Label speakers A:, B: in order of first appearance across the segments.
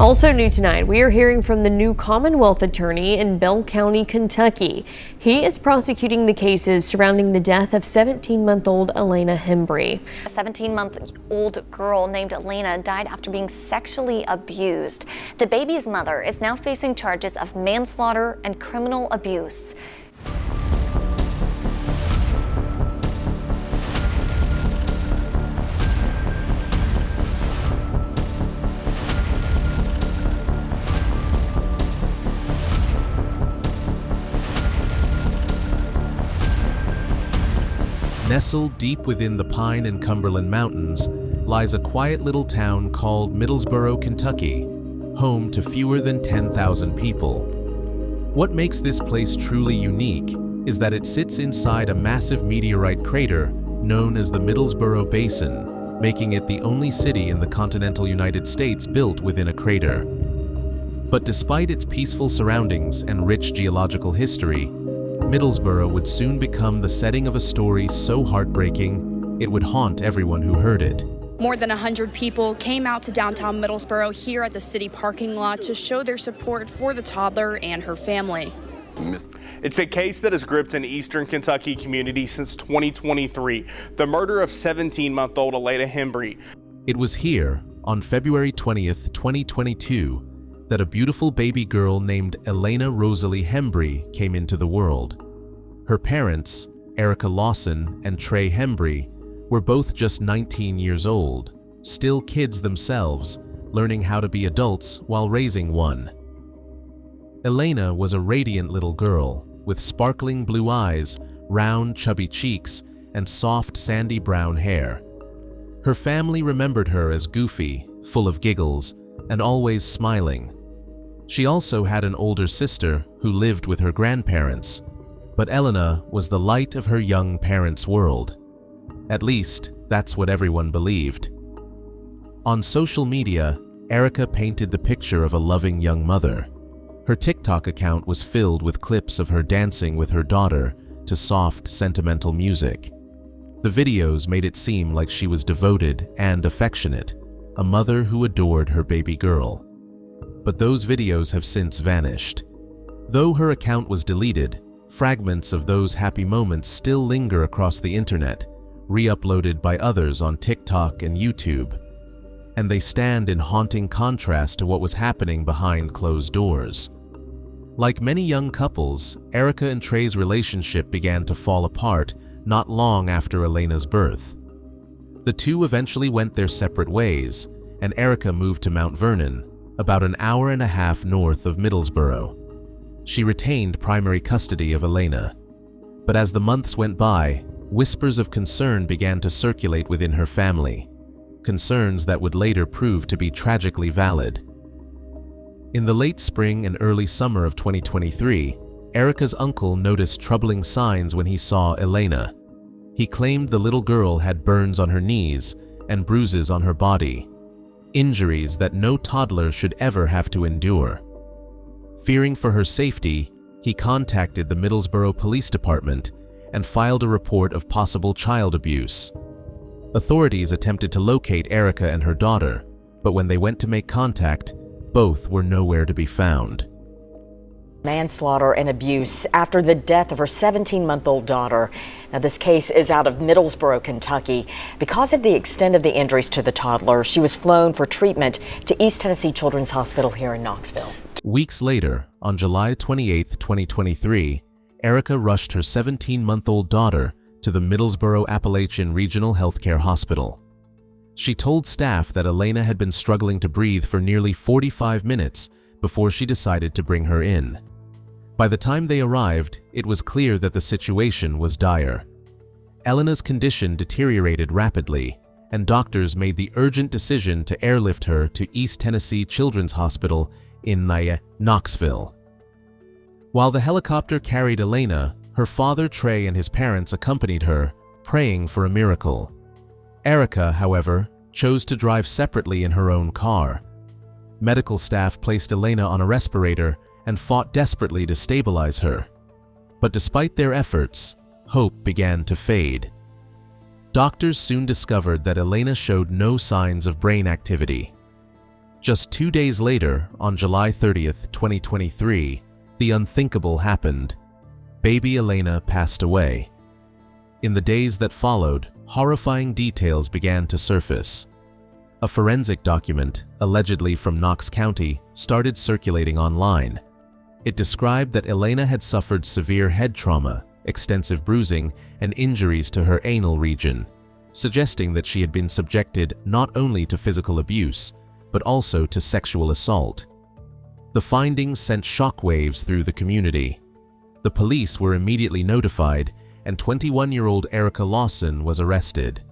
A: Also new tonight, we are hearing from the new Commonwealth attorney in Bell County, Kentucky. He is prosecuting the cases surrounding the death of 17-month-old Elena Hembree.
B: A 17-month-old girl named Elena died after being sexually abused. The baby's mother is now facing charges of manslaughter and criminal abuse.
C: Nestled deep within the Pine and Cumberland Mountains lies a quiet little town called Middlesboro, Kentucky, home to fewer than 10,000 people. What makes this place truly unique is that it sits inside a massive meteorite crater known as the Middlesboro Basin, making it the only city in the continental United States built within a crater. But despite its peaceful surroundings and rich geological history, Middlesboro would soon become the setting of a story so heartbreaking, it would haunt everyone who heard it.
D: More than 100 people came out to downtown Middlesboro here at the city parking lot to show their support for the toddler and her family.
E: It's a case that has gripped an eastern Kentucky community since 2023, the murder of 17-month-old Elena Hembree.
C: It was here, on February 20th, 2022, that a beautiful baby girl named Elena Rosaly Hembree came into the world. Her parents, Erica Lawson and Trey Hembree, were both just 19 years old, still kids themselves, learning how to be adults while raising one. Elena was a radiant little girl with sparkling blue eyes, round, chubby cheeks, and soft, sandy brown hair. Her family remembered her as goofy, full of giggles, and always smiling. She also had an older sister who lived with her grandparents, but Elena was the light of her young parents' world. At least, that's what everyone believed. On social media, Erica painted the picture of a loving young mother. Her TikTok account was filled with clips of her dancing with her daughter to soft, sentimental music. The videos made it seem like she was devoted and affectionate, a mother who adored her baby girl. But those videos have since vanished. Though her account was deleted, fragments of those happy moments still linger across the internet, re-uploaded by others on TikTok and YouTube. And they stand in haunting contrast to what was happening behind closed doors. Like many young couples, Erica and Trey's relationship began to fall apart not long after Elena's birth. The two eventually went their separate ways, and Erica moved to Mount Vernon, about an hour and a half north of Middlesboro. She retained primary custody of Elena. But as the months went by, whispers of concern began to circulate within her family, concerns that would later prove to be tragically valid. In the late spring and early summer of 2023, Erica's uncle noticed troubling signs when he saw Elena. He claimed the little girl had burns on her knees and bruises on her body, injuries that no toddler should ever have to endure. Fearing for her safety, he contacted the Middlesboro Police Department and filed a report of possible child abuse. Authorities attempted to locate Erica and her daughter, but when they went to make contact, both were nowhere to be found.
F: Manslaughter and abuse after the death of her 17-month-old daughter. Now, this case is out of Middlesboro, Kentucky. Because of the extent of the injuries to the toddler, she was flown for treatment to East Tennessee Children's Hospital here in Knoxville.
C: Weeks later, on July 28, 2023, Erica rushed her 17-month-old daughter to the Middlesboro Appalachian Regional Healthcare Hospital. She told staff that Elena had been struggling to breathe for nearly 45 minutes before she decided to bring her in. By the time they arrived, it was clear that the situation was dire. Elena's condition deteriorated rapidly, and doctors made the urgent decision to airlift her to East Tennessee Children's Hospital in Knoxville. While the helicopter carried Elena, her father Trey and his parents accompanied her, praying for a miracle. Erica, however, chose to drive separately in her own car. Medical staff placed Elena on a respirator and fought desperately to stabilize her. But despite their efforts, hope began to fade. Doctors soon discovered that Elena showed no signs of brain activity. Just 2 days later, on July 30th, 2023, the unthinkable happened. Baby Elena passed away. In the days that followed, horrifying details began to surface. A forensic document, allegedly from Knox County, started circulating online. It described that Elena had suffered severe head trauma, extensive bruising, and injuries to her anal region, suggesting that she had been subjected not only to physical abuse, but also to sexual assault. The findings sent shockwaves through the community. The police were immediately notified, and 21-year-old Erica Lawson was arrested.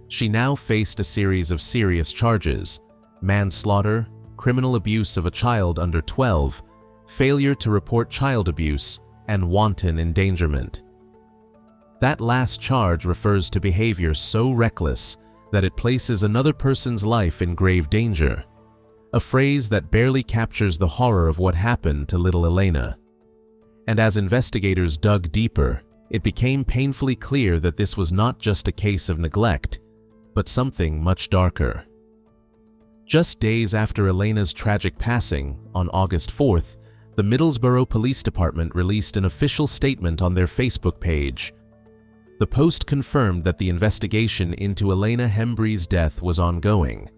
C: She now faced a series of serious charges: manslaughter, criminal abuse of a child under 12, failure to report child abuse, and wanton endangerment. That last charge refers to behavior so reckless that it places another person's life in grave danger, a phrase that barely captures the horror of what happened to little Elena. And as investigators dug deeper, it became painfully clear that this was not just a case of neglect, but something much darker. Just days after Elena's tragic passing, on August 4th, the Middlesboro Police Department released an official statement on their Facebook page. The post confirmed that the investigation into Elena Hembree's death was ongoing,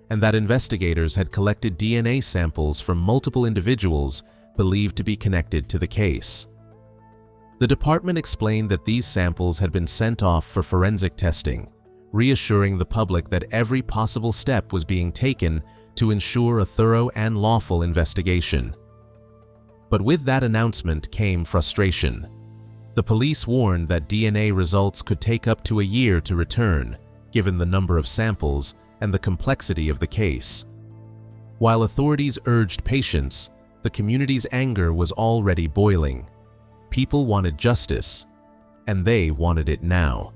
C: and that investigators had collected DNA samples from multiple individuals believed to be connected to the case. The department explained that these samples had been sent off for forensic testing, reassuring the public that every possible step was being taken to ensure a thorough and lawful investigation. But with that announcement came frustration. The police warned that DNA results could take up to a year to return, given the number of samples and the complexity of the case. While authorities urged patience, the community's anger was already boiling. People wanted justice, and they wanted it now.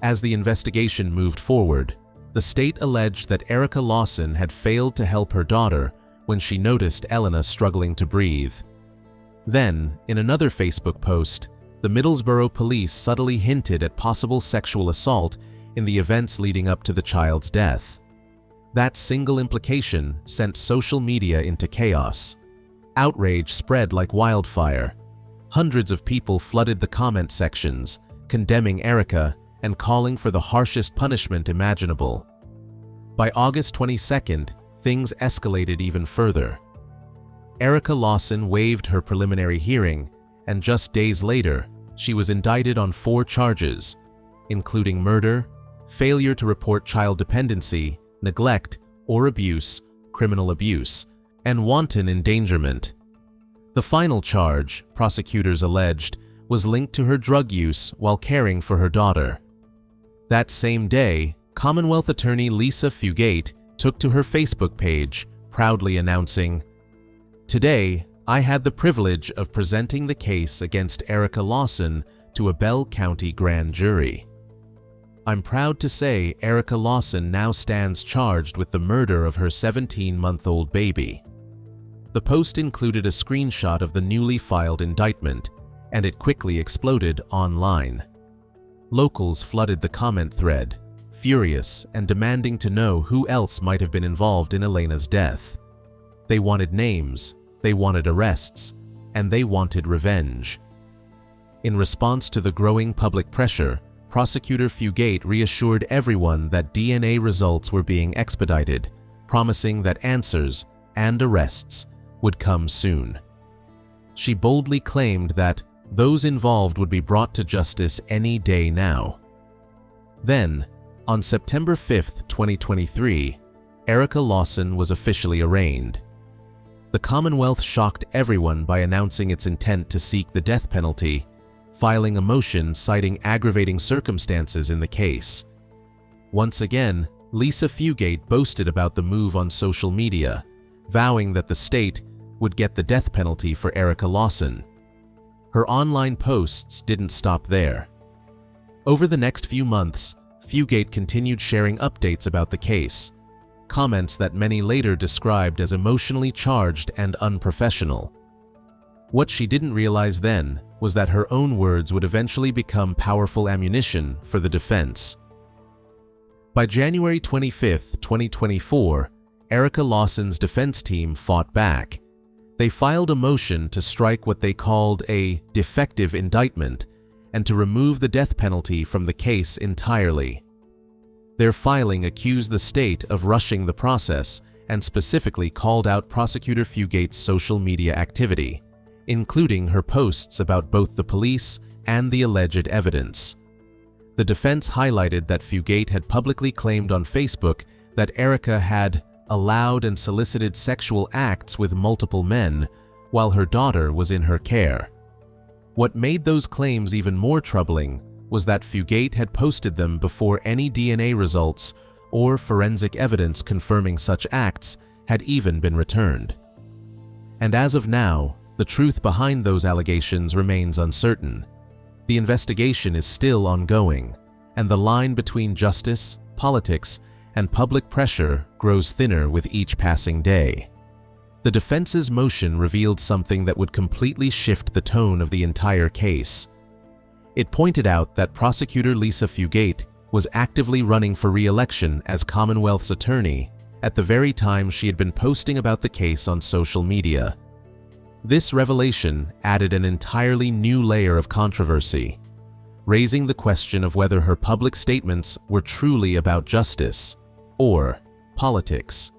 C: As the investigation moved forward, the state alleged that Erica Lawson had failed to help her daughter when she noticed Elenas struggling to breathe. Then, in another Facebook post, the Middlesboro police subtly hinted at possible sexual assault in the events leading up to the child's death. That single implication sent social media into chaos. Outrage spread like wildfire. Hundreds of people flooded the comment sections, condemning Erica and calling for the harshest punishment imaginable. By August 22nd, things escalated even further. Erica Lawson waived her preliminary hearing, and just days later, she was indicted on 4 charges, including murder, failure to report child dependency, neglect or abuse, criminal abuse, and wanton endangerment. The final charge, prosecutors alleged, was linked to her drug use while caring for her daughter. That same day, Commonwealth attorney Lisa Fugate took to her Facebook page, proudly announcing, "Today, I had the privilege of presenting the case against Erica Lawson to a Bell County grand jury. I'm proud to say Erica Lawson now stands charged with the murder of her 17-month-old baby." The post included a screenshot of the newly filed indictment, and it quickly exploded online. Locals flooded the comment thread, furious and demanding to know who else might have been involved in Elena's death. They wanted names, they wanted arrests, and they wanted revenge. In response to the growing public pressure, Prosecutor Fugate reassured everyone that DNA results were being expedited, promising that answers and arrests would come soon. She boldly claimed that those involved would be brought to justice any day now. Then, on September 5, 2023, Erica Lawson was officially arraigned. The Commonwealth shocked everyone by announcing its intent to seek the death penalty, filing a motion citing aggravating circumstances in the case. Once again, Lisa Fugate boasted about the move on social media, vowing that the state would get the death penalty for Erica Lawson. Her online posts didn't stop there. Over the next few months, Fugate continued sharing updates about the case, comments that many later described as emotionally charged and unprofessional. What she didn't realize then was that her own words would eventually become powerful ammunition for the defense. By January 25, 2024, Erica Lawson's defense team fought back. They filed a motion to strike what they called a defective indictment and to remove the death penalty from the case entirely. Their filing accused the state of rushing the process and specifically called out prosecutor Fugate's social media activity, including her posts about both the police and the alleged evidence. The defense highlighted that Fugate had publicly claimed on Facebook that Erica had allowed and solicited sexual acts with multiple men while her daughter was in her care. What made those claims even more troubling was that Fugate had posted them before any DNA results or forensic evidence confirming such acts had even been returned. And as of now, the truth behind those allegations remains uncertain. The investigation is still ongoing, and the line between justice, politics, and public pressure grows thinner with each passing day. The defense's motion revealed something that would completely shift the tone of the entire case. It pointed out that prosecutor Lisa Fugate was actively running for re-election as Commonwealth's attorney at the very time she had been posting about the case on social media. This revelation added an entirely new layer of controversy, raising the question of whether her public statements were truly about justice or politics.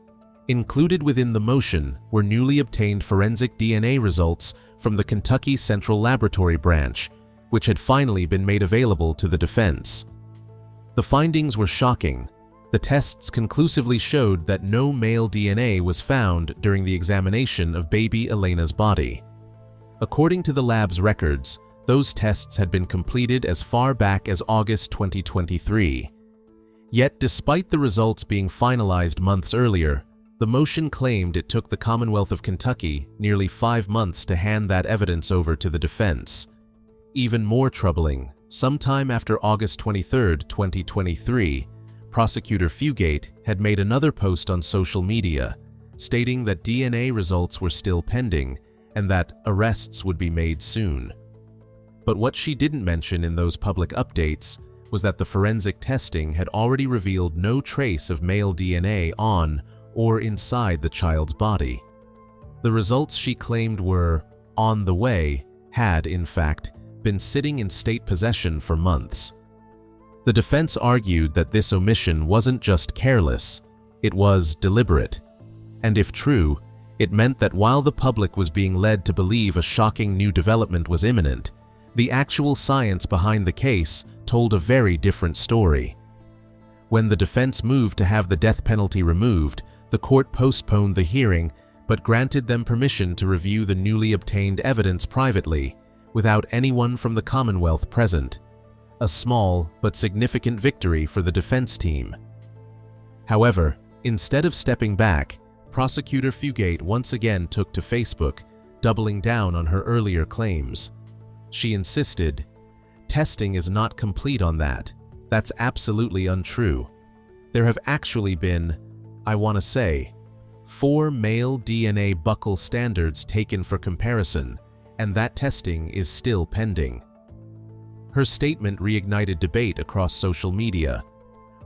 C: Included within the motion were newly obtained forensic DNA results from the Kentucky Central Laboratory Branch, which had finally been made available to the defense. The findings were shocking. The tests conclusively showed that no male DNA was found during the examination of baby Elena's body. According to the lab's records, those tests had been completed as far back as August 2023. Yet, despite the results being finalized months earlier, the motion claimed it took the Commonwealth of Kentucky nearly 5 months to hand that evidence over to the defense. Even more troubling, sometime after August 23, 2023, prosecutor Fugate had made another post on social media, stating that DNA results were still pending and that arrests would be made soon. But what she didn't mention in those public updates was that the forensic testing had already revealed no trace of male DNA on or inside the child's body. The results she claimed were on the way had, in fact, been sitting in state possession for months. The defense argued that this omission wasn't just careless, it was deliberate. And if true, it meant that while the public was being led to believe a shocking new development was imminent, the actual science behind the case told a very different story. When the defense moved to have the death penalty removed, the court postponed the hearing but granted them permission to review the newly obtained evidence privately, without anyone from the Commonwealth present. A small but significant victory for the defense team. However, instead of stepping back, prosecutor Fugate once again took to Facebook, doubling down on her earlier claims. She insisted, "Testing is not complete on that. That's absolutely untrue. There have actually been, I want to say, 4 male DNA buccal standards taken for comparison, and that testing is still pending." Her statement reignited debate across social media.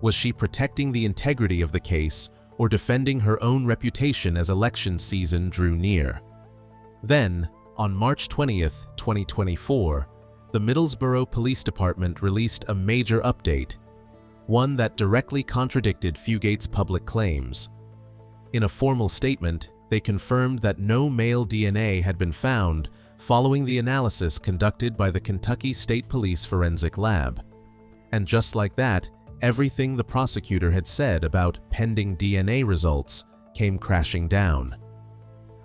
C: Was she protecting the integrity of the case or defending her own reputation as election season drew near? Then, on March 20th, 2024, the Middlesboro Police Department released a major update, one that directly contradicted Fugate's public claims. In a formal statement, they confirmed that no male DNA had been found following the analysis conducted by the Kentucky State Police Forensic Lab. And just like that, everything the prosecutor had said about pending DNA results came crashing down.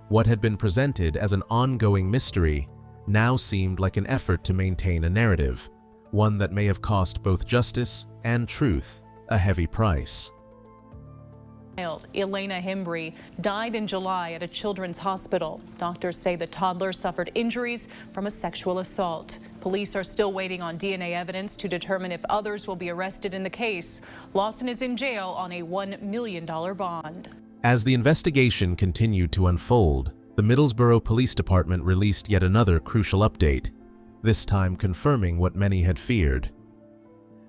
C: What had been presented as an ongoing mystery now seemed like an effort to maintain a narrative, one that may have cost both justice and truth a heavy price.
G: Elena Hembree died in July at a children's hospital. Doctors say the toddler suffered injuries from a sexual assault. Police are still waiting on DNA evidence to determine if others will be arrested in the case. Lawson is in jail on a $1 million bond.
C: As the investigation continued to unfold, the Middlesboro Police Department released yet another crucial update, this time confirming what many had feared.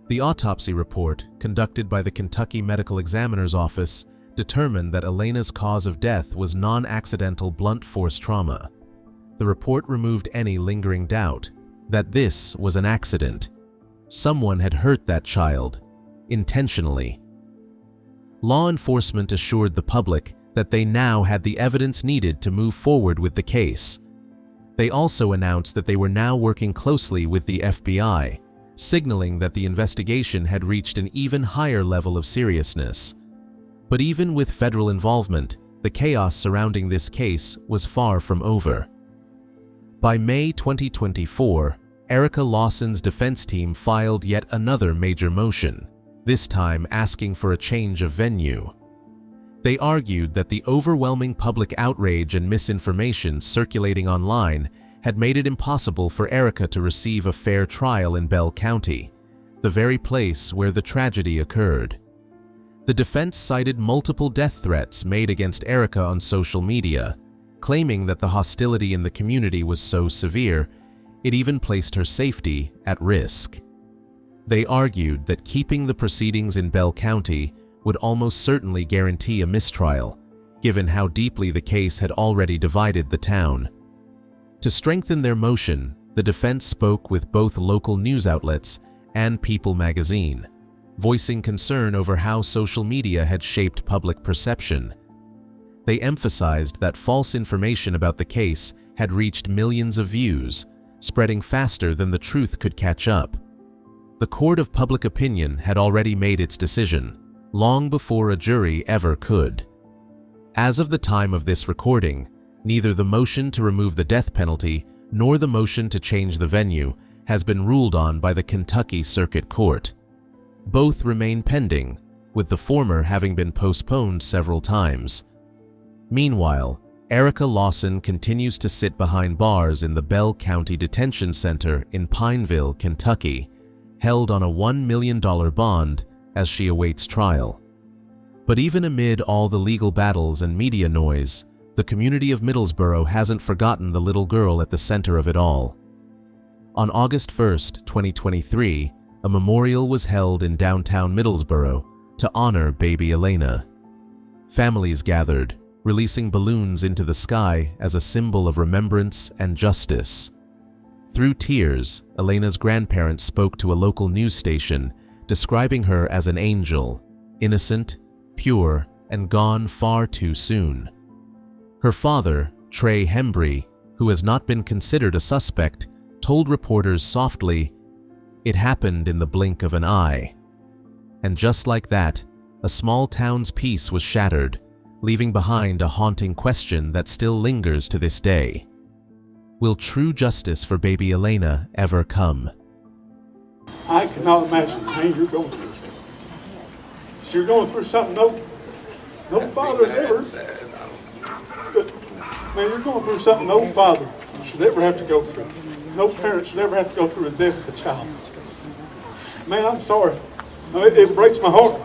C: The autopsy report, conducted by the Kentucky Medical Examiner's Office, determined that Elena's cause of death was non-accidental blunt force trauma. The report removed any lingering doubt that this was an accident. Someone had hurt that child, intentionally. Law enforcement assured the public that they now had the evidence needed to move forward with the case. They also announced that they were now working closely with the FBI, signaling that the investigation had reached an even higher level of seriousness. But even with federal involvement, the chaos surrounding this case was far from over. By May 2024, Erica Lawson's defense team filed yet another major motion, this time asking for a change of venue. They argued that the overwhelming public outrage and misinformation circulating online had made it impossible for Erica to receive a fair trial in Bell County, the very place where the tragedy occurred. The defense cited multiple death threats made against Erica on social media, claiming that the hostility in the community was so severe, it even placed her safety at risk. They argued that keeping the proceedings in Bell County would almost certainly guarantee a mistrial, given how deeply the case had already divided the town. To strengthen their motion, the defense spoke with both local news outlets and People magazine, voicing concern over how social media had shaped public perception. They emphasized that false information about the case had reached millions of views, spreading faster than the truth could catch up. The court of public opinion had already made its decision, long before a jury ever could. As of the time of this recording, neither the motion to remove the death penalty nor the motion to change the venue has been ruled on by the Kentucky Circuit Court. Both remain pending, with the former having been postponed several times. Meanwhile, Erica Lawson continues to sit behind bars in the Bell County Detention Center in Pineville, Kentucky, held on a $1 million bond as she awaits trial. But even amid all the legal battles and media noise, the community of Middlesboro hasn't forgotten the little girl at the center of it all. On August 1st, 2023, a memorial was held in downtown Middlesboro to honor baby Elena. Families gathered, releasing balloons into the sky as a symbol of remembrance and justice. Through tears, Elena's grandparents spoke to a local news station, describing her as an angel, innocent, pure, and gone far too soon. Her father, Trey Hembree, who has not been considered a suspect, told reporters softly, "It happened in the blink of an eye." And just like that, a small town's peace was shattered, leaving behind a haunting question that still lingers to this day. Will true justice for baby Elena ever come?
H: I cannot imagine the pain you're going through. So you're going through something no father's ever. But man, you're going through something no father should ever have to go through. No parent should ever have to go through the death of a child. Man, I'm sorry. It breaks my heart.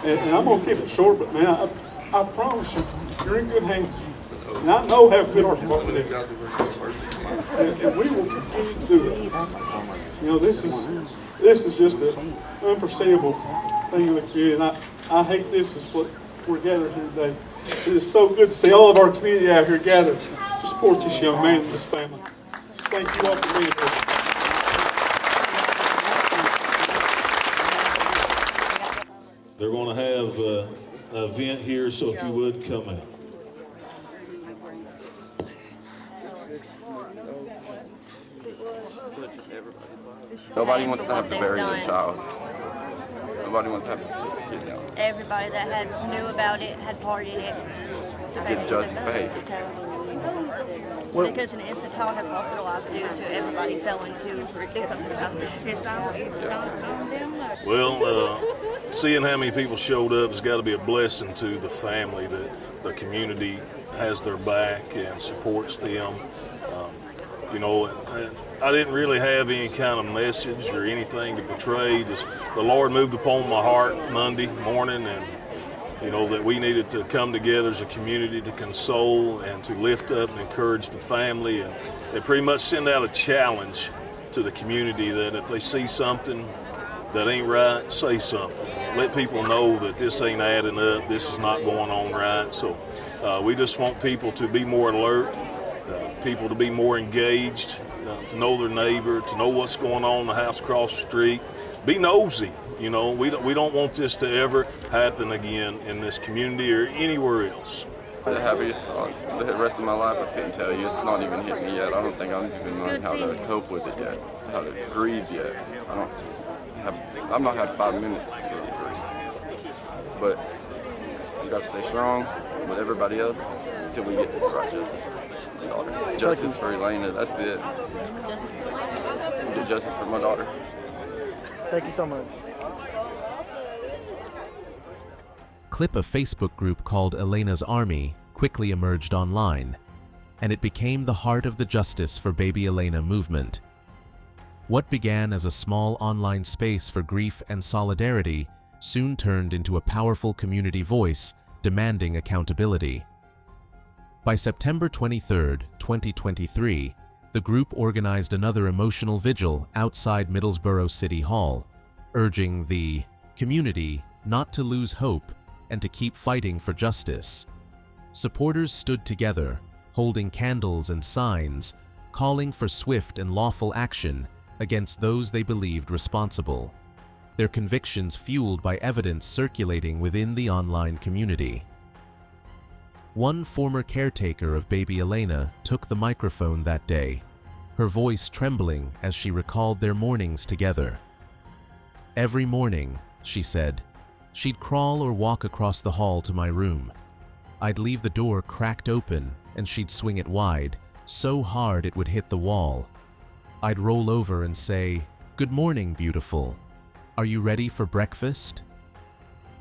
H: And I'm going to keep it short, but man, I promise you, you're in good hands. And I know how good our department is. And we will continue to do it. You know, this is just an unforeseeable thing in the community. And I hate this is what we're gathered here today. It is so good to see all of our community out here gathered to support this young man and this family. So thank you all for being here.
I: They're going to have an event here, so if you would, come out.
J: Nobody wants to have to bury their child. Nobody wants to have to get down.
K: Everybody that knew about it had partied it.
J: Get judged behavior.
K: Because an innocent child has lost their lives due to everybody failing to do something about this. It's not on them.
I: Well, seeing how many people showed up has got to be a blessing to the family, that the community has their back and supports them. You know, I didn't really have any kind of message or anything to portray. Just the Lord moved upon my heart Monday morning, and you know that we needed to come together as a community to console and to lift up and encourage the family, and pretty much send out a challenge to the community that if they see something that ain't right, say something. Let people know that this ain't adding up, this is not going on right. So we just want people to be more alert, people to be more engaged, to know their neighbor, to know what's going on in the house across the street. Be nosy. You know, we don't want this to ever happen again in this community or anywhere else.
J: The happiest thoughts, the rest of my life, I couldn't tell you. It's not even hit me yet. I don't think I've even learned how to cope with it yet, how to grieve yet. I've not had 5 minutes to really grieve. But you got to stay strong with everybody else until we get the right justice for my daughter. Justice for Elena, that's it. Get justice for my daughter.
L: Thank you so much.
C: Clip a Facebook group called Elena's Army quickly emerged online, and it became the heart of the Justice for Baby Elena movement. What began as a small online space for grief and solidarity soon turned into a powerful community voice demanding accountability. By September 23, 2023, the group organized another emotional vigil outside Middlesboro City Hall, urging the community not to lose hope and to keep fighting for justice. Supporters stood together, holding candles and signs, calling for swift and lawful action against those they believed responsible, their convictions fueled by evidence circulating within the online community. One former caretaker of baby Elena took the microphone that day, her voice trembling as she recalled their mornings together. "Every morning," she said, "she'd crawl or walk across the hall to my room. I'd leave the door cracked open and she'd swing it wide, so hard it would hit the wall. I'd roll over and say, 'Good morning, beautiful. Are you ready for breakfast?'"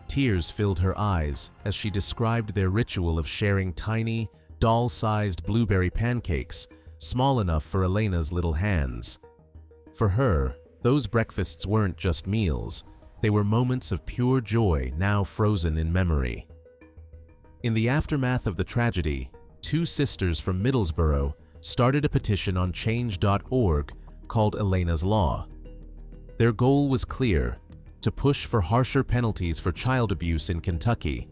C: Tears filled her eyes as she described their ritual of sharing tiny, doll-sized blueberry pancakes, small enough for Elena's little hands. For her, those breakfasts weren't just meals. They were moments of pure joy now frozen in memory. In the aftermath of the tragedy, two sisters from Middlesboro started a petition on change.org called Elena's Law. Their goal was clear: to push for harsher penalties for child abuse in Kentucky,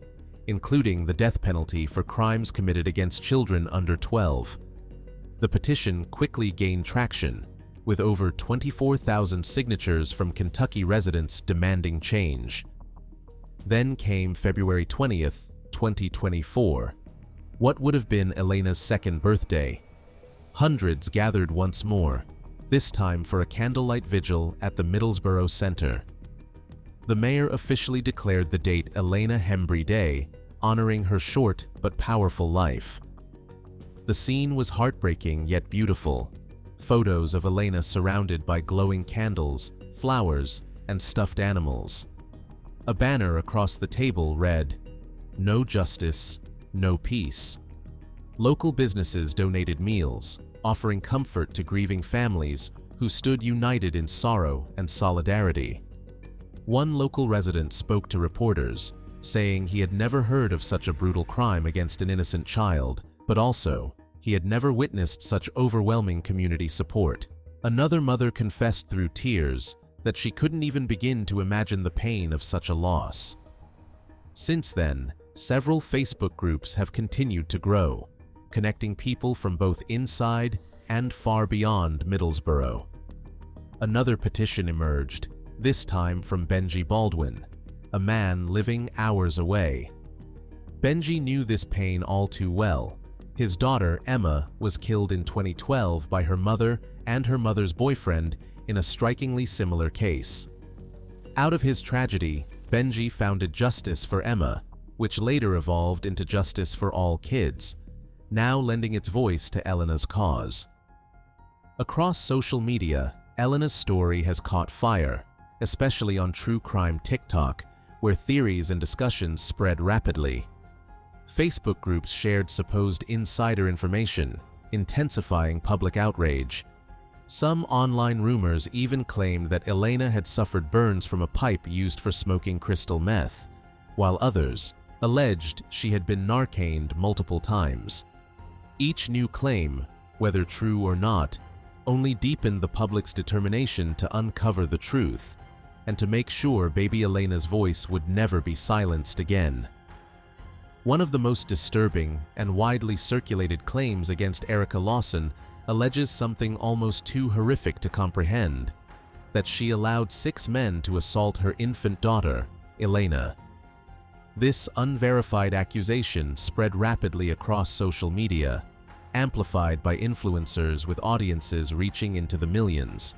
C: including the death penalty for crimes committed against children under 12. The petition quickly gained traction, with over 24,000 signatures from Kentucky residents demanding change. Then came February 20th, 2024, what would have been Elena's second birthday. Hundreds gathered once more, this time for a candlelight vigil at the Middlesboro Center. The mayor officially declared the date Elena Hembree Day, honoring her short but powerful life. The scene was heartbreaking yet beautiful. Photos of Elena surrounded by glowing candles, flowers, and stuffed animals. A banner across the table read, "No justice, no peace." Local businesses donated meals, offering comfort to grieving families who stood united in sorrow and solidarity. One local resident spoke to reporters, saying he had never heard of such a brutal crime against an innocent child, but also, he had never witnessed such overwhelming community support. Another mother confessed through tears that she couldn't even begin to imagine the pain of such a loss. Since then, several Facebook groups have continued to grow, connecting people from both inside and far beyond Middlesboro. Another petition emerged, this time from Benji Baldwin, a man living hours away. Benji knew this pain all too well. His daughter, Emma, was killed in 2012 by her mother and her mother's boyfriend in a strikingly similar case. Out of his tragedy, Benji founded Justice for Emma, which later evolved into Justice for All Kids, now lending its voice to Elena's cause. Across social media, Elena's story has caught fire, especially on true crime TikTok, where theories and discussions spread rapidly. Facebook groups shared supposed insider information, intensifying public outrage. Some online rumors even claimed that Elena had suffered burns from a pipe used for smoking crystal meth, while others alleged she had been Narcaned multiple times. Each new claim, whether true or not, only deepened the public's determination to uncover the truth. and to make sure baby Elena's voice would never be silenced again. One of the most disturbing and widely circulated claims against Erica Lawson alleges something almost too horrific to comprehend: that she allowed 6 men to assault her infant daughter, Elena. This unverified accusation spread rapidly across social media, amplified by influencers with audiences reaching into the millions.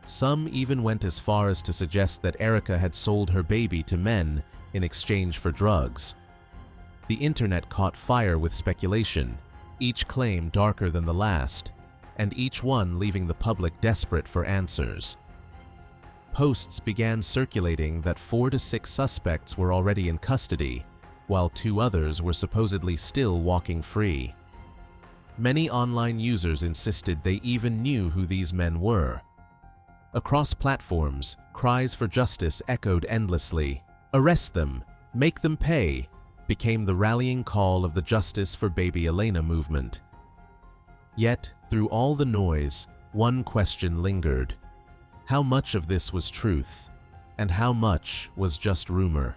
C: Some even went as far as to suggest that Erica had sold her baby to men in exchange for drugs. The internet caught fire with speculation, each claim darker than the last, and each one leaving the public desperate for answers. Posts began circulating that 4 to 6 suspects were already in custody, while 2 others were supposedly still walking free. Many online users insisted they even knew who these men were. Across platforms, cries for justice echoed endlessly. "Arrest them! Make them pay!" became the rallying call of the Justice for Baby Elena movement. Yet, through all the noise, one question lingered. How much of this was truth, and how much was just rumor?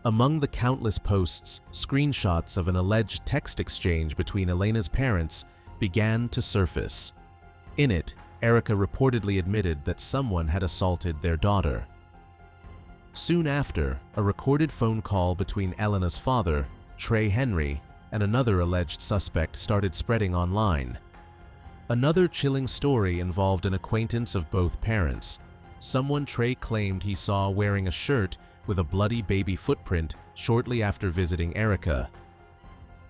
C: Among the countless posts, screenshots of an alleged text exchange between Elena's parents began to surface. In it, Erica reportedly admitted that someone had assaulted their daughter. Soon after, a recorded phone call between Elena's father, Trey Henry, and another alleged suspect started spreading online. Another chilling story involved an acquaintance of both parents, someone Trey claimed he saw wearing a shirt with a bloody baby footprint shortly after visiting Erica.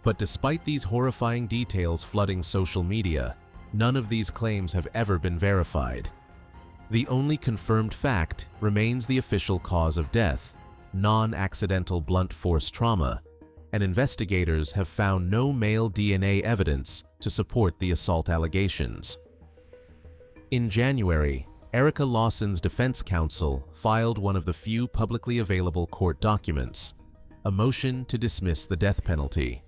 C: But despite these horrifying details flooding social media, none of these claims have ever been verified. The only confirmed fact remains the official cause of death, non-accidental blunt force trauma, and investigators have found no male DNA evidence to support the assault allegations. In January, Erica Lawson's defense counsel filed one of the few publicly available court documents, a motion to dismiss the death penalty.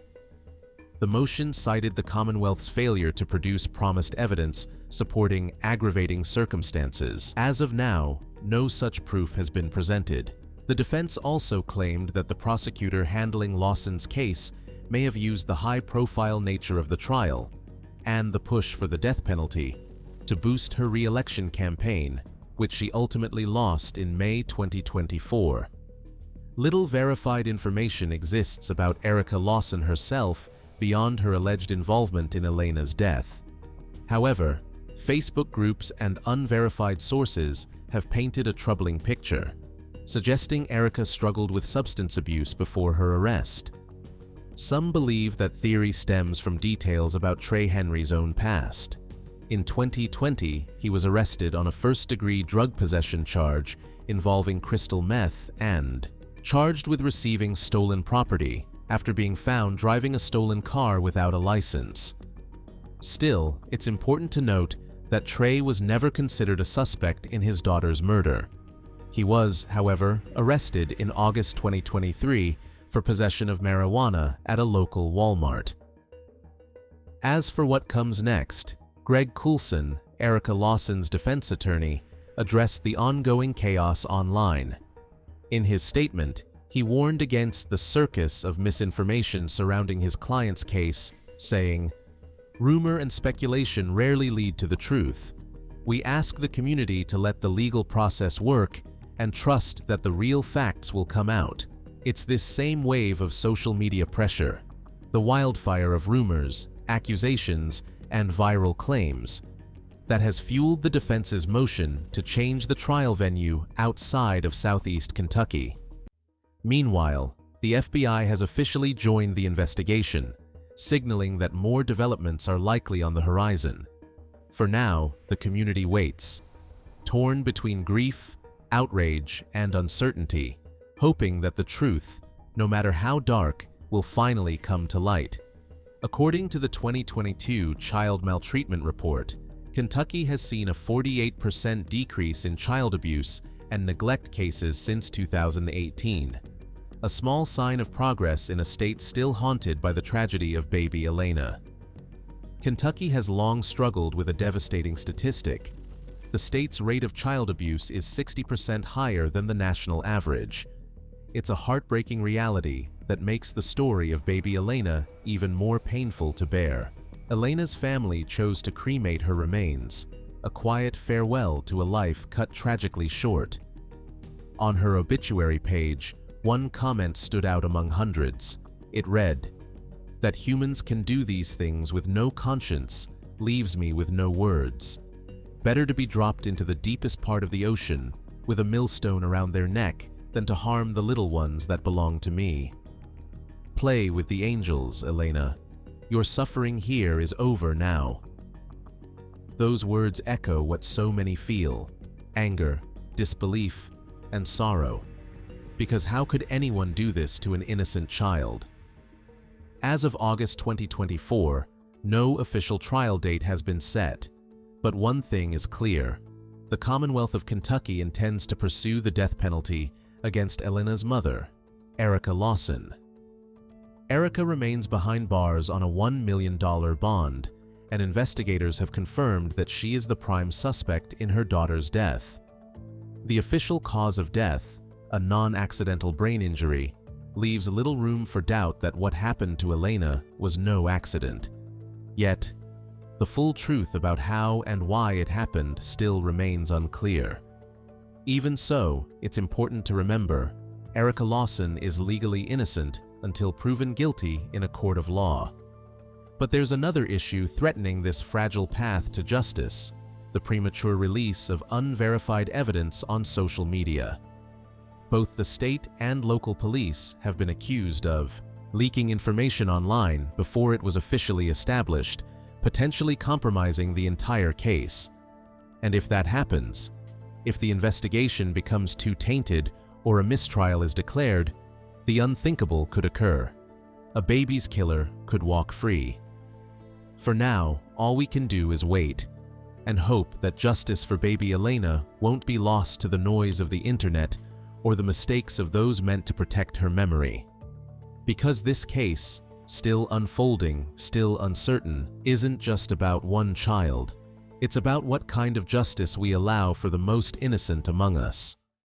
C: The motion cited the Commonwealth's failure to produce promised evidence supporting aggravating circumstances. As of now, no such proof has been presented. The defense also claimed that the prosecutor handling Lawson's case may have used the high-profile nature of the trial and the push for the death penalty to boost her re-election campaign, which she ultimately lost in May 2024. Little verified information exists about Erica Lawson herself beyond her alleged involvement in Elena's death. However, Facebook groups and unverified sources have painted a troubling picture, suggesting Erica struggled with substance abuse before her arrest. Some believe that theory stems from details about Trey Henry's own past. In 2020, he was arrested on a first-degree drug possession charge involving crystal meth and charged with receiving stolen property after being found driving a stolen car without a license. Still, it's important to note that Trey was never considered a suspect in his daughter's murder. He was, however, arrested in August 2023 for possession of marijuana at a local Walmart. As for what comes next, Greg Coulson, Erica Lawson's defense attorney, addressed the ongoing chaos online. In his statement, he warned against the circus of misinformation surrounding his client's case, saying, "Rumor and speculation rarely lead to the truth. We ask the community to let the legal process work and trust that the real facts will come out. It's this same wave of social media pressure, the wildfire of rumors, accusations, and viral claims, that has fueled the defense's motion to change the trial venue outside of Southeast Kentucky." Meanwhile, the FBI has officially joined the investigation, signaling that more developments are likely on the horizon. For now, the community waits, torn between grief, outrage, and uncertainty, hoping that the truth, no matter how dark, will finally come to light. According to the 2022 Child Maltreatment Report, Kentucky has seen a 48% decrease in child abuse and neglect cases since 2018, a small sign of progress in a state still haunted by the tragedy of baby Elena. Kentucky has long struggled with a devastating statistic. the state's rate of child abuse is 60% higher than the national average. It's a heartbreaking reality that makes the story of baby Elena even more painful to bear. Elena's family chose to cremate her remains, a quiet farewell to a life cut tragically short. On her obituary page, one comment stood out among hundreds. It read, "That humans can do these things with no conscience leaves me with no words. Better to be dropped into the deepest part of the ocean with a millstone around their neck than to harm the little ones that belong to me. Play with the angels, Elena. Your suffering here is over now." Those words echo what so many feel: anger, disbelief, and sorrow. Because how could anyone do this to an innocent child? As of August 2024, no official trial date has been set. But one thing is clear: the Commonwealth of Kentucky intends to pursue the death penalty against Elena's mother, Erica Lawson. Erica remains behind bars on a $1 million bond, and investigators have confirmed that she is the prime suspect in her daughter's death. The official cause of death, a non-accidental brain injury, leaves little room for doubt that what happened to Elena was no accident. Yet, the full truth about how and why it happened still remains unclear. Even so, it's important to remember, Erica Lawson is legally innocent until proven guilty in a court of law. But there's another issue threatening this fragile path to justice: the premature release of unverified evidence on social media. Both the state and local police have been accused of leaking information online before it was officially established, potentially compromising the entire case. And if that happens, if the investigation becomes too tainted or a mistrial is declared, the unthinkable could occur. A baby's killer could walk free. For now, all we can do is wait and hope that justice for baby Elena won't be lost to the noise of the internet or the mistakes of those meant to protect her memory. Because this case, still unfolding, still uncertain, isn't just about one child. It's about what kind of justice we allow for the most innocent among us.